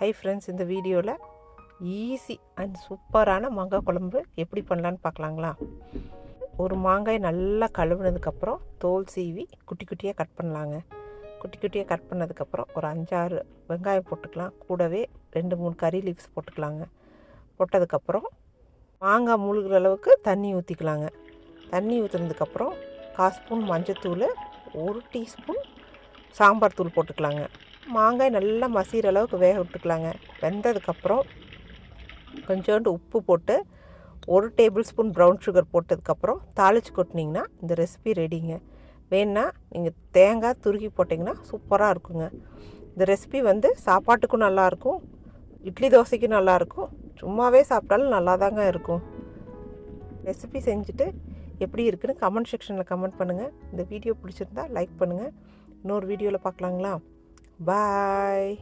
Hi friends, இந்த வீடியோவில் easy and சூப்பரான மாங்காய் குழம்பு எப்படி பண்ணலான்னு பார்க்கலாங்களா. ஒரு மாங்காய் நல்லா கழுவுனதுக்கப்புறம் தோல் சீவி குட்டி குட்டியாக கட் பண்ணலாங்க. குட்டி குட்டியாக கட் பண்ணதுக்கப்புறம் ஒரு 5-6 வெங்காயம் போட்டுக்கலாம். கூடவே 2-3 கறி லீவ்ஸ் போட்டுக்கலாங்க. போட்டதுக்கப்புறம் மாங்காய் முழுகிற அளவுக்கு தண்ணி ஊற்றிக்கலாங்க. தண்ணி ஊற்றுனதுக்கப்புறம் 1/4 ஸ்பூன் மஞ்சத்தூள், 1 டீஸ்பூன் சாம்பார் தூள் போட்டுக்கலாங்க. மாங்காய் நல்லா மசிகிற அளவுக்கு வேக விட்டுக்கலாங்க. வெந்ததுக்கப்புறம் கொஞ்சோண்டு உப்பு போட்டு 1 டேபிள் ஸ்பூன் ப்ரௌன் சுகர் போட்டதுக்கப்புறம் தாளித்து கொட்டினீங்கன்னா இந்த ரெசிபி ரெடிங்க. வேணுன்னா நீங்கள் தேங்காய் துருகி போட்டிங்கன்னா சூப்பராக இருக்குங்க. இந்த ரெசிபி சாப்பாட்டுக்கும் நல்லாயிருக்கும், இட்லி தோசைக்கும் நல்லாயிருக்கும், சும்மாவே சாப்பிட்டாலும் நல்லா தாங்க இருக்கும். ரெசிபி செஞ்சுட்டு எப்படி இருக்குன்னு கமெண்ட் செக்ஷனில் கமெண்ட் பண்ணுங்கள். இந்த வீடியோ பிடிச்சிருந்தா லைக் பண்ணுங்கள். இன்னொரு வீடியோவில் பார்க்கலாங்களா. பாய்.